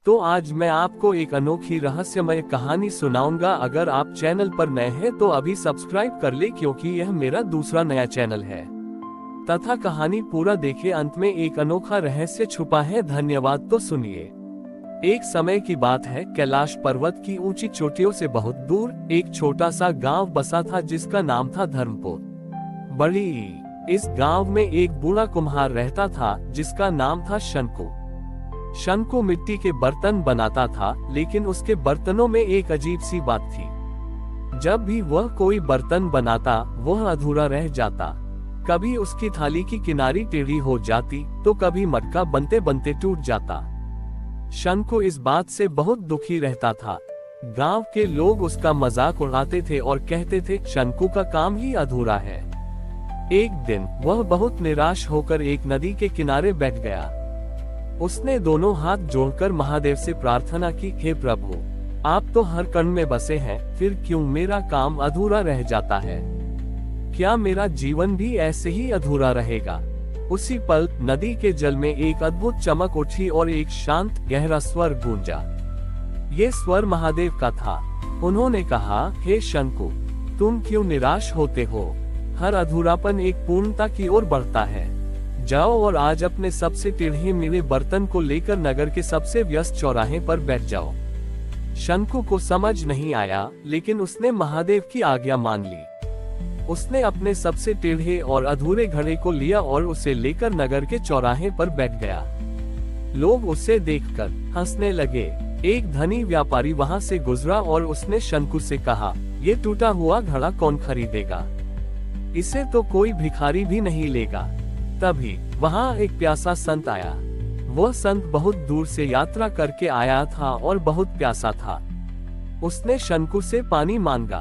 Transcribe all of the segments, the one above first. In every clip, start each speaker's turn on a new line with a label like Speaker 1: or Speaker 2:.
Speaker 1: तो आज मैं आपको एक अनोखी रहस्यमय कहानी सुनाऊंगा। अगर आप चैनल पर नए हैं तो अभी सब्सक्राइब कर ले, क्योंकि यह मेरा दूसरा नया चैनल है। तथा कहानी पूरा देखे, अंत में एक अनोखा रहस्य छुपा है। धन्यवाद। तो सुनिए। एक समय की बात है, कैलाश पर्वत की ऊंची चोटियों से बहुत दूर एक छोटा सा गांव बसा था, जिसका नाम था धर्मपुर। बड़ी इस गांव में एक बूढ़ा कुम्हार रहता था, जिसका नाम था शंकु। शंकु मिट्टी के बर्तन बनाता था, लेकिन उसके बर्तनों में एक अजीब सी बात थी। जब भी वह कोई बर्तन बनाता, वह अधूरा रह जाता। कभी उसकी थाली की किनारी टेढ़ी हो जाती, तो कभी मटका बनते बनते टूट जाता। शंकु इस बात से बहुत दुखी रहता था। गांव के लोग उसका मजाक उड़ाते थे और कहते थे, शंकु का काम ही अधूरा है। एक दिन वह बहुत निराश होकर एक नदी के किनारे बैठ गया। उसने दोनों हाथ जोड़कर महादेव से प्रार्थना की, हे प्रभु, आप तो हर कण में बसे हैं, फिर क्यों मेरा काम अधूरा रह जाता है? क्या मेरा जीवन भी ऐसे ही अधूरा रहेगा? उसी पल नदी के जल में एक अद्भुत चमक उठी और एक शांत गहरा स्वर गूंजा। ये स्वर महादेव का था। उन्होंने कहा, हे शंकु, तुम क्यों निराश होते हो? हर अधूरापन एक पूर्णता की ओर बढ़ता है। जाओ और आज अपने सबसे टेढ़े मेढ़े बर्तन को लेकर नगर के सबसे व्यस्त चौराहे पर बैठ जाओ। शंकु को समझ नहीं आया, लेकिन उसने महादेव की आज्ञा मान ली। उसने अपने सबसे टेढ़े और अधूरे घड़े को लिया और उसे लेकर नगर के चौराहे पर बैठ गया। लोग उसे देखकर हंसने लगे। एक धनी व्यापारी वहां से गुजरा और उसने शंकु से कहा, ये टूटा हुआ घड़ा कौन खरीदेगा? इसे तो कोई भिखारी भी नहीं लेगा। तभी वहां एक प्यासा संत आया। वह संत बहुत दूर से यात्रा करके आया था और बहुत प्यासा था। उसने शंकु से पानी मांगा।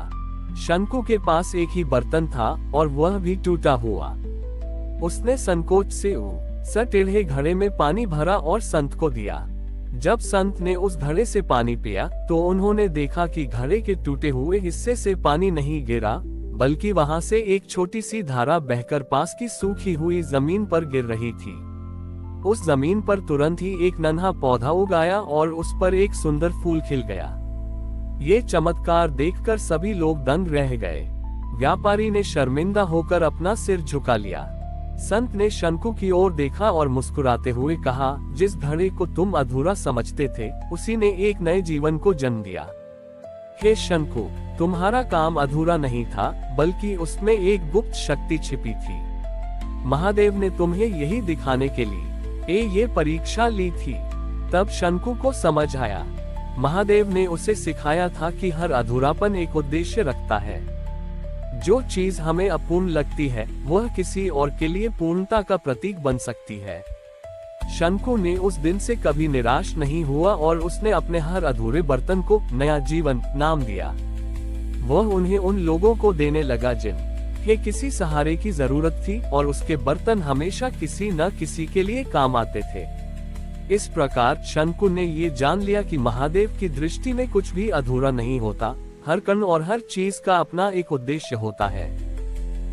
Speaker 1: शंकु के पास एक ही बर्तन था और वह भी टूटा हुआ। उसने संकोच से टेढ़े घड़े में पानी भरा और संत को दिया। जब संत ने उस घड़े से पानी पिया, तो उन्होंने देखा कि घड़े के टूटे हुए हिस्से से पानी नहीं गिरा, बल्कि वहां से एक छोटी सी धारा बहकर पास की सूखी हुई जमीन पर गिर रही थी। उस जमीन पर तुरंत ही एक नन्हा पौधा उगाया और उस पर एक सुंदर फूल खिल गया। ये चमत्कार देखकर सभी लोग दंग रह गए। व्यापारी ने शर्मिंदा होकर अपना सिर झुका लिया। संत ने शंकु की ओर देखा और मुस्कुराते हुए कहा, जिस घड़े को तुम अधूरा समझते थे, उसी ने एक नए जीवन को जन्म दिया। हे शंकु, तुम्हारा काम अधूरा नहीं था, बल्कि उसमें एक गुप्त शक्ति छिपी थी। महादेव ने तुम्हें यही दिखाने के लिए ये परीक्षा ली थी। तब शंकु को समझ आया। महादेव ने उसे सिखाया था कि हर अधूरापन एक उद्देश्य रखता है। जो चीज हमें अपूर्ण लगती है, वह किसी और के लिए पूर्णता का प्रतीक बन सकती है। शंकु ने उस दिन से कभी निराश नहीं हुआ और उसने अपने हर अधूरे बर्तन को नया जीवन नाम दिया। वह उन्हें उन लोगों को देने लगा जिन्हें किसी सहारे की जरूरत थी, और उसके बर्तन हमेशा किसी न किसी के लिए काम आते थे। इस प्रकार शंकु ने ये जान लिया कि महादेव की दृष्टि में कुछ भी अधूरा नहीं होता। हर कण और हर चीज का अपना एक उद्देश्य होता है।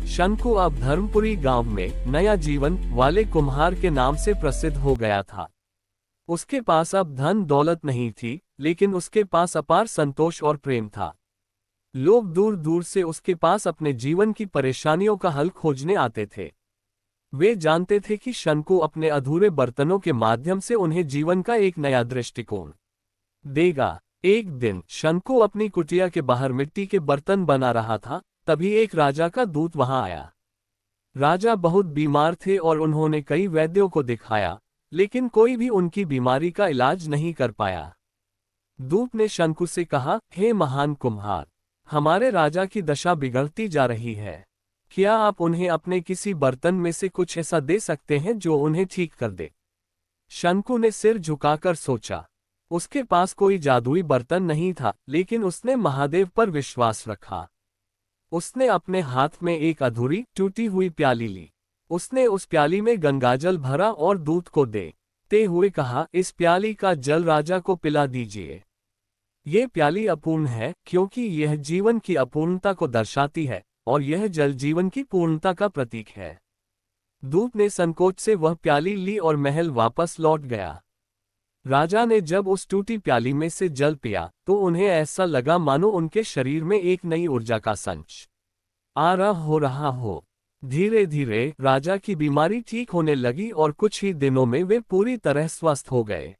Speaker 1: शंकु अब धर्मपुरी गांव में नया जीवन वाले कुम्हार के नाम से प्रसिद्ध हो गया था। उसके पास अब धन दौलत नहीं थी, लेकिन उसके पास अपार संतोष और प्रेम था। लोग दूर दूर से उसके पास अपने जीवन की परेशानियों का हल खोजने आते थे। वे जानते थे कि शंकु अपने अधूरे बर्तनों के माध्यम से उन्हें जीवन का एक नया दृष्टिकोण देगा। एक दिन शंकु अपनी कुटिया के बाहर मिट्टी के बर्तन बना रहा था। तभी एक राजा का दूत वहां आया। राजा बहुत बीमार थे और उन्होंने कई वैद्यों को दिखाया, लेकिन कोई भी उनकी बीमारी का इलाज नहीं कर पाया। दूत ने शंकु से कहा, हे महान कुम्हार, हमारे राजा की दशा बिगड़ती जा रही है। क्या आप उन्हें अपने किसी बर्तन में से कुछ ऐसा दे सकते हैं जो उन्हें ठीक कर दे? शंकु ने सिर झुकाकर सोचा। उसके पास कोई जादुई बर्तन नहीं था, लेकिन उसने महादेव पर विश्वास रखा। उसने अपने हाथ में एक अधूरी टूटी हुई प्याली ली। उसने उस प्याली में गंगाजल भरा और दूत को देते हुए कहा, इस प्याली का जल राजा को पिला दीजिए। ये प्याली अपूर्ण है, क्योंकि यह जीवन की अपूर्णता को दर्शाती है, और यह जल जीवन की पूर्णता का प्रतीक है। दूत ने संकोच से वह प्याली ली और महल वापस लौट गया। राजा ने जब उस टूटी प्याली में से जल पिया तो उन्हें ऐसा लगा मानो उनके शरीर में एक नई ऊर्जा का संच आ रहा हो। धीरे धीरे राजा की बीमारी ठीक होने लगी और कुछ ही दिनों में वे पूरी तरह स्वस्थ हो गए।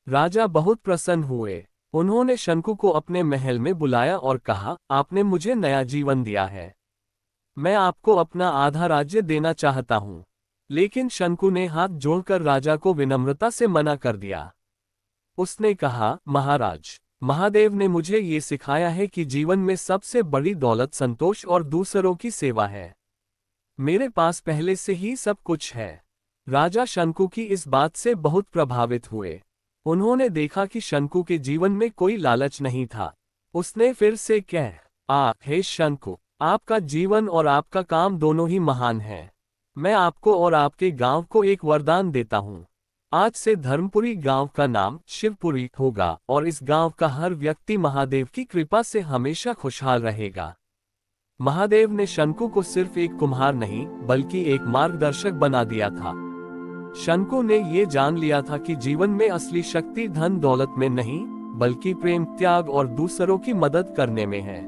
Speaker 1: राजा बहुत प्रसन्न हुए। उन्होंने शंकु को अपने महल में बुलाया और कहा, आपने मुझे नया जीवन दिया है। मैं आपको अपना आधा राज्य देना चाहता हूं। लेकिन शंकु ने हाथ जोड़कर राजा को विनम्रता से मना कर दिया। उसने कहा, महाराज, महादेव ने मुझे ये सिखाया है कि जीवन में सबसे बड़ी दौलत संतोष और दूसरों की सेवा है। मेरे पास पहले से ही सब कुछ है। राजा शंकु की इस बात से बहुत प्रभावित हुए। उन्होंने देखा कि शंकु के जीवन में कोई लालच नहीं था। उसने फिर से कहा, हे शंकु, आपका जीवन और आपका काम दोनों ही महान हैं। मैं आपको और आपके गांव को एक वरदान देता हूं। आज से धर्मपुरी गांव का नाम शिवपुरी होगा और इस गांव का हर व्यक्ति महादेव की कृपा से हमेशा खुशहाल रहेगा। महादेव ने शंकु को सिर्फ एक कुम्हार नहीं बल्कि एक मार्गदर्शक बना दिया था। शंकु ने ये जान लिया था कि जीवन में असली शक्ति धन दौलत में नहीं बल्कि प्रेम, त्याग और दूसरों की मदद करने में है।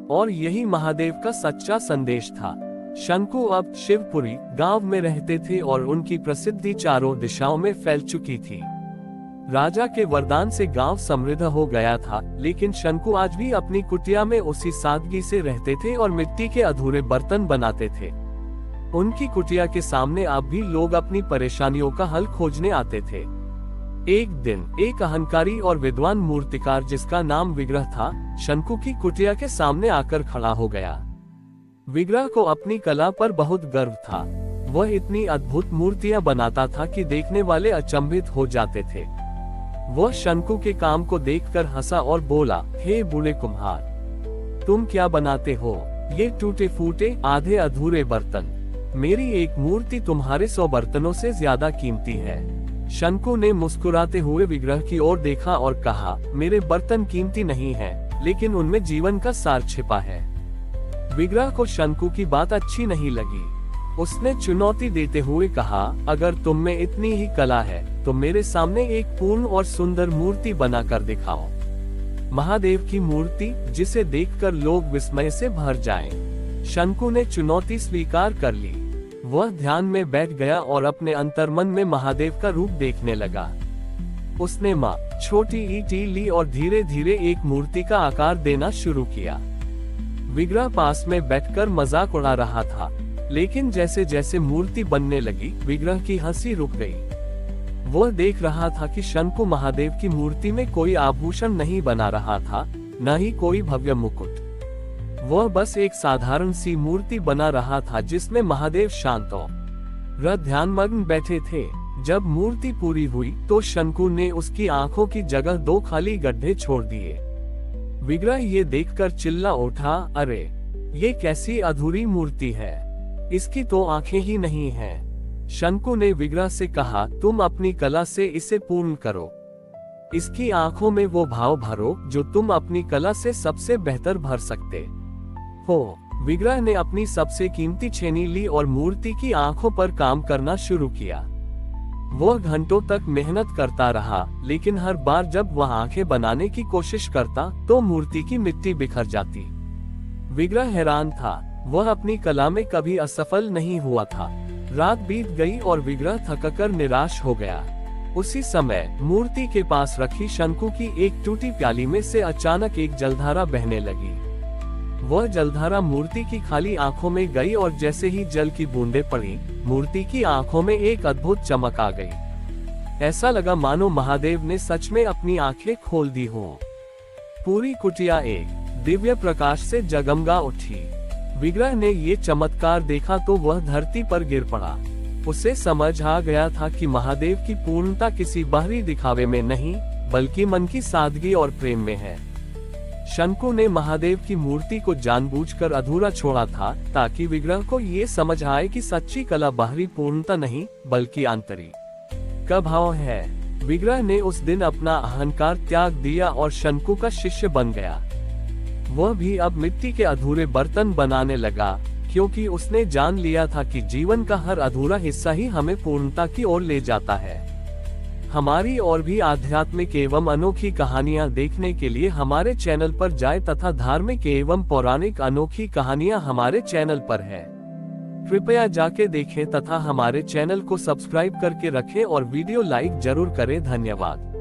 Speaker 1: और यही महादेव का सच्चा संदेश था। शंकु अब शिवपुरी गांव में रहते थे और उनकी प्रसिद्धि चारों दिशाओं में फैल चुकी थी। राजा के वरदान से गांव समृद्ध हो गया था, लेकिन शंकु आज भी अपनी कुटिया में उसी सादगी से रहते थे और मिट्टी के अधूरे बर्तन बनाते थे। उनकी कुटिया के सामने अब भी लोग अपनी परेशानियों का हल खोजने आते थे। एक दिन एक अहंकारी और विद्वान मूर्तिकार जिसका नाम विग्रह था, शंकु की कुटिया के सामने आकर खड़ा हो गया। विग्रह को अपनी कला पर बहुत गर्व था। वह इतनी अद्भुत मूर्तियां बनाता था कि देखने वाले अचंभित हो जाते थे। वह शंकु के काम को देखकर हंसा और बोला, हे बूढ़े कुम्हार, तुम क्या बनाते हो? ये टूटे फूटे आधे अधूरे बर्तन। मेरी एक मूर्ति तुम्हारे 100 बर्तनों से ज्यादा कीमती है। शंकु ने मुस्कुराते हुए विग्रह की ओर देखा और कहा, मेरे बर्तन कीमती नहीं हैं, लेकिन उनमें जीवन का सार छिपा है। विग्रह को शंकु की बात अच्छी नहीं लगी। उसने चुनौती देते हुए कहा, अगर तुम में इतनी ही कला है तो मेरे सामने एक पूर्ण और सुंदर मूर्ति बनाकर दिखाओ। महादेव की मूर्ति जिसे देखकर लोग विस्मय से भर जाएं। शंकु ने चुनौती स्वीकार कर ली। वह ध्यान में बैठ गया और अपने अंतर्मन में महादेव का रूप देखने लगा। उसने छोटी ईंटें ली और धीरे धीरे एक मूर्ति का आकार देना शुरू किया। विग्रह पास में बैठकर मजाक उड़ा रहा था, लेकिन जैसे जैसे मूर्ति बनने लगी, विग्रह की हंसी रुक गई। वह देख रहा था कि शंकु महादेव की मूर्ति में कोई आभूषण नहीं बना रहा था, न ही कोई भव्य मुकुट। वह बस एक साधारण सी मूर्ति बना रहा था जिसमें महादेव शांत और ध्यानमग्न बैठे थे। जब मूर्ति पूरी हुई तो शंकु ने उसकी आंखों की जगह 2 खाली गड्ढे छोड़ दिए। विग्रह ये देखकर चिल्ला उठा, अरे ये कैसी अधूरी मूर्ति है, इसकी तो आंखें ही नहीं हैं। शंकु ने विग्रह से कहा, तुम अपनी कला से इसे पूर्ण करो। इसकी आंखों में वो भाव भरो जो तुम अपनी कला से सबसे बेहतर भर सकते हो। विग्रह ने अपनी सबसे कीमती छेनी ली और मूर्ति की आंखों पर काम करना शुरू किया। वह घंटों तक मेहनत करता रहा, लेकिन हर बार जब वह आंखें बनाने की कोशिश करता तो मूर्ति की मिट्टी बिखर जाती। विग्रह हैरान था। वह अपनी कला में कभी असफल नहीं हुआ था। रात बीत गई और विग्रह थककर निराश हो गया। उसी समय मूर्ति के पास रखी शंकु की एक टूटी प्याली में से अचानक एक जलधारा बहने लगी। वह जलधारा मूर्ति की खाली आंखों में गई और जैसे ही जल की बूंदें पड़ी, मूर्ति की आंखों में एक अद्भुत चमक आ गई। ऐसा लगा मानो महादेव ने सच में अपनी आंखें खोल दी हों। पूरी कुटिया एक दिव्य प्रकाश से जगमगा उठी। विग्रह ने ये चमत्कार देखा तो वह धरती पर गिर पड़ा। उसे समझ आ गया था कि महादेव की पूर्णता किसी बाहरी दिखावे में नहीं बल्कि मन की सादगी और प्रेम में है। शंकु ने महादेव की मूर्ति को जानबूझकर अधूरा छोड़ा था ताकि विग्रह को ये समझ आए कि सच्ची कला बाहरी पूर्णता नहीं बल्कि आंतरिक का भाव है। विग्रह ने उस दिन अपना अहंकार त्याग दिया और शंकु का शिष्य बन गया। वह भी अब मिट्टी के अधूरे बर्तन बनाने लगा, क्योंकि उसने जान लिया था कि जीवन का हर अधूरा हिस्सा ही हमें पूर्णता की ओर ले जाता है। हमारी और भी आध्यात्मिक एवं अनोखी कहानियां देखने के लिए हमारे चैनल पर जाएं तथा धार्मिक एवं पौराणिक अनोखी कहानियां हमारे चैनल पर है। कृपया जाके देखें तथा हमारे चैनल को सब्सक्राइब करके रखें और वीडियो लाइक जरूर करें। धन्यवाद।